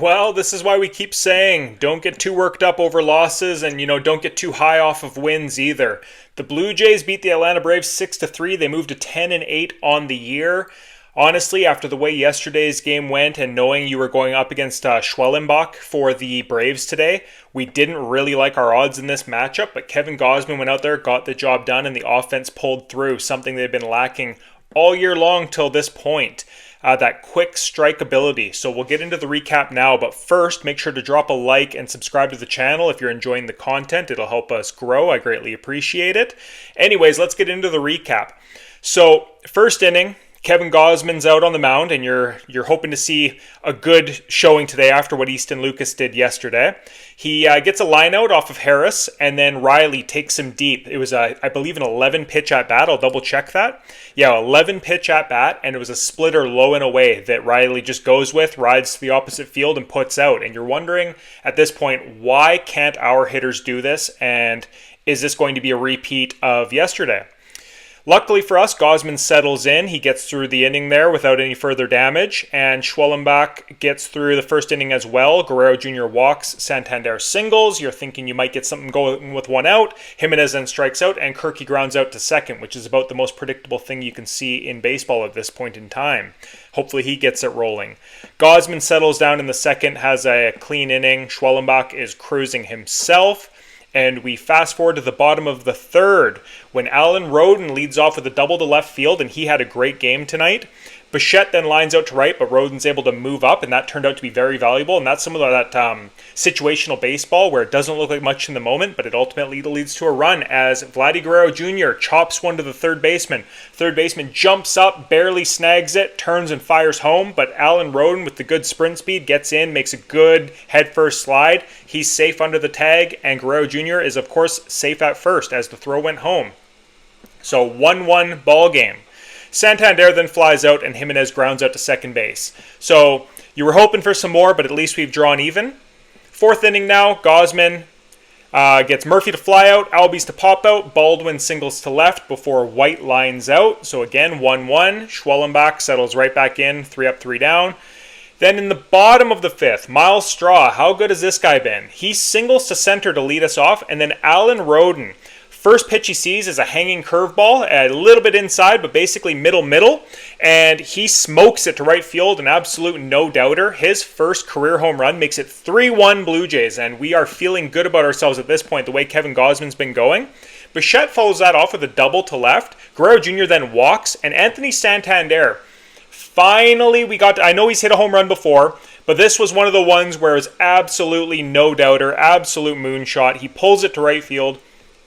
Well, this is why we keep saying don't get too worked up over losses and, don't get too high off of wins either. The Blue Jays beat the Atlanta Braves 6-3. They moved to 10-8 on the year. Honestly, after the way yesterday's game went and knowing you were going up against Schwellenbach for the Braves today, we didn't really like our odds in this matchup, but Kevin Gausman went out there, got the job done, and the offense pulled through, something they've been lacking all year long till this point. That quick strike ability. So we'll get into the recap now, but first make sure to drop a like and subscribe to the channel if you're enjoying the content. It'll help us grow. I greatly appreciate it. Anyways, let's get into the recap. So first inning, Kevin Gausman's out on the mound, and you're hoping to see a good showing today after what Easton Lucas did yesterday. He gets a line out off of Harris, and then Riley takes him deep. It was, I believe, an 11-pitch at-bat. I'll double-check that. Yeah, 11-pitch at-bat, and it was a splitter low and away that Riley just goes with, rides to the opposite field, and puts out. And you're wondering, at this point, why can't our hitters do this, and is this going to be a repeat of yesterday? Luckily for us, Gausman settles in. He gets through the inning there without any further damage, and Schwellenbach gets through the first inning as well. Guerrero Jr. walks, Santander singles. You're thinking you might get something going with one out. Jimenez then strikes out, and Kirky grounds out to second, which is about the most predictable thing you can see in baseball at this point in time. Hopefully he gets it rolling. Gausman settles down in the second, has a clean inning. Schwellenbach is cruising himself. And we fast forward to the bottom of the third when Alan Roden leads off with a double to left field, and he had a great game tonight. Bichette then lines out to right, but Roden's able to move up, and that turned out to be very valuable. And that's some of that situational baseball where it doesn't look like much in the moment, but it ultimately leads to a run as Vladdy Guerrero Jr. chops one to the third baseman. Third baseman jumps up, barely snags it, turns and fires home, but Alan Roden with the good sprint speed gets in, makes a good head-first slide. He's safe under the tag, and Guerrero Jr. is, of course, safe at first as the throw went home. So 1-1 ball game. Santander then flies out, and Jimenez grounds out to second base. So you were hoping for some more, but at least we've drawn even. Fourth inning now, Gausman gets Murphy to fly out, Albies to pop out, Baldwin singles to left before White lines out. So again, 1-1. Schwellenbach settles right back in, 3 up, 3 down. Then in the bottom of the fifth, Miles Straw, how good has this guy been? He singles to center to lead us off, and then Alan Roden. First pitch he sees is a hanging curveball, a little bit inside, but basically middle, and he smokes it to right field, an absolute no-doubter. His first career home run makes it 3-1 Blue Jays, and we are feeling good about ourselves at this point, the way Kevin Gausman's been going. Bichette follows that off with a double to left. Guerrero Jr. then walks, and Anthony Santander. Finally, I know he's hit a home run before, but this was one of the ones where it was absolutely no-doubter, absolute moonshot. He pulls it to right field.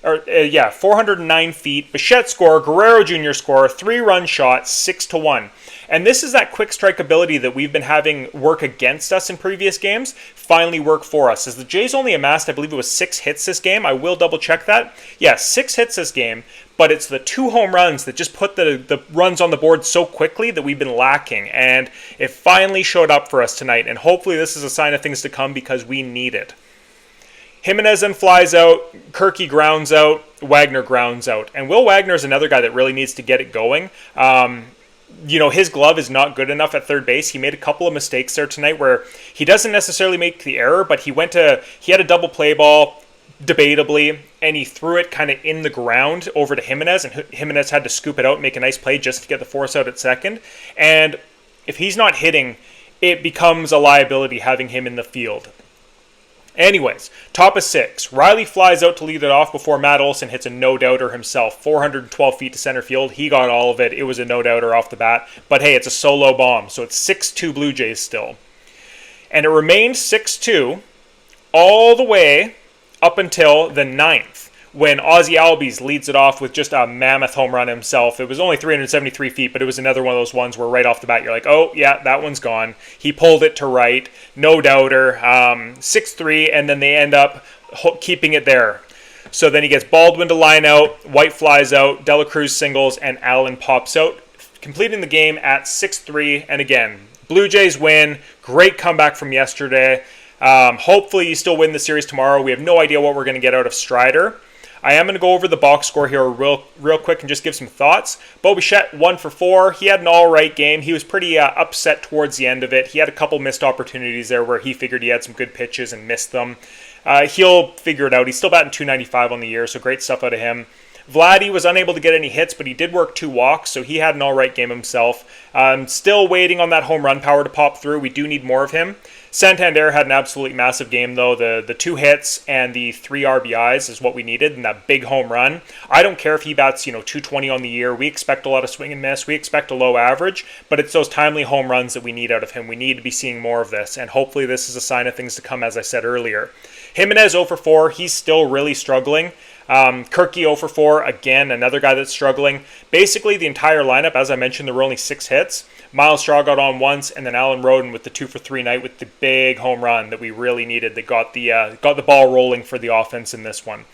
409 feet. Bichette score, Guerrero Jr. score, 3-run shot, 6-1. And this is that quick strike ability that we've been having work against us in previous games, finally work for us. As the Jays only amassed, I believe it was 6 hits this game. I will double check that. Yeah, 6 hits this game, but it's the 2 home runs that just put the runs on the board so quickly that we've been lacking. And it finally showed up for us tonight, and hopefully this is a sign of things to come because we need it. Jimenez then flies out, Kirky grounds out, Wagner grounds out. And Will Wagner is another guy that really needs to get it going. His glove is not good enough at third base. He made a couple of mistakes there tonight where he doesn't necessarily make the error, but he had a double play ball, debatably, and he threw it kind of in the ground over to Jimenez, and Jimenez had to scoop it out and make a nice play just to get the force out at second. And if he's not hitting, it becomes a liability having him in the field. Anyways, top of 6. Riley flies out to lead it off before Matt Olson hits a no-doubter himself. 412 feet to center field. He got all of it. It was a no-doubter off the bat. But hey, it's a solo bomb, so it's 6-2 Blue Jays still. And it remained 6-2 all the way up until the 9th, when Ozzie Albies leads it off with just a mammoth home run himself. It was only 373 feet, but it was another one of those ones where right off the bat you're like, oh, yeah, that one's gone. He pulled it to right, no doubter, 6-3, and then they end up keeping it there. So then he gets Baldwin to line out, White flies out, Dela Cruz singles, and Allen pops out, completing the game at 6-3. And again, Blue Jays win. Great comeback from yesterday. Hopefully you still win the series tomorrow. We have no idea what we're going to get out of Strider. I am going to go over the box score here real quick and just give some thoughts. Bo Bichette, 1 for 4. He had an all-right game. He was pretty upset towards the end of it. He had a couple missed opportunities there where he figured he had some good pitches and missed them. He'll figure it out. He's still batting .295 on the year, so great stuff out of him. Vladdy was unable to get any hits, but he did work 2 walks, so he had an all-right game himself. Still waiting on that home run power to pop through. We do need more of him. Santander had an absolutely massive game, though. The 2 hits and the 3 RBIs is what we needed, and that big home run. I don't care if he bats, 220 on the year. We expect a lot of swing and miss. We expect a low average, but it's those timely home runs that we need out of him. We need to be seeing more of this, and hopefully this is a sign of things to come, as I said earlier. Jimenez 0 for 4. He's still really struggling. Kirky 0 for 4, again, another guy that's struggling. Basically, the entire lineup, as I mentioned, there were only 6 hits. Miles Straw got on once, and then Alan Roden with the 2 for 3 night with the big home run that we really needed that got the ball rolling for the offense in this one.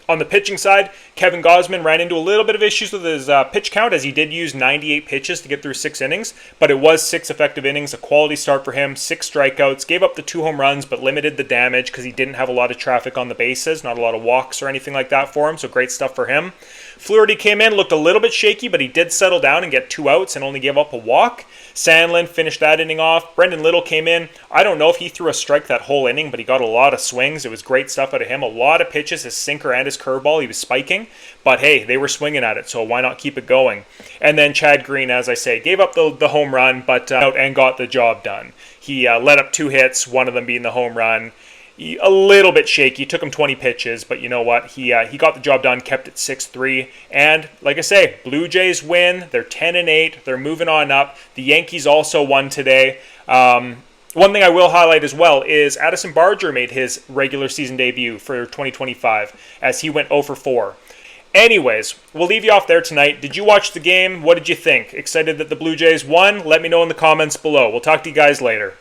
On the pitching side, Kevin Gausman ran into a little bit of issues with his pitch count, as he did use 98 pitches to get through 6 innings, but it was 6 effective innings, a quality start for him, 6 strikeouts, gave up the 2 home runs, but limited the damage because he didn't have a lot of traffic on the bases, not a lot of walks or anything like that for him, so great stuff for him. Flaherty came in, looked a little bit shaky, but he did settle down and get 2 outs and only gave up a walk. Sandlin finished that inning off. Brendan Little came in. I don't know if he threw a strike that whole inning, but he got a lot of swings. It was great stuff out of him. A lot of pitches, his sinker and his curveball, he was spiking. But hey, they were swinging at it, so why not keep it going? And then Chad Green, as I say, gave up the home run, but out and got the job done. He let up 2 hits, one of them being the home run. A little bit shaky, took him 20 pitches, but you know what? He got the job done, kept it 6-3, and like I say, Blue Jays win. They're 10-8. They're moving on up. The Yankees also won today. One thing I will highlight as well is Addison Barger made his regular season debut for 2025 as he went 0 for 4. Anyways, we'll leave you off there tonight. Did you watch the game? What did you think? Excited that the Blue Jays won? Let me know in the comments below. We'll talk to you guys later.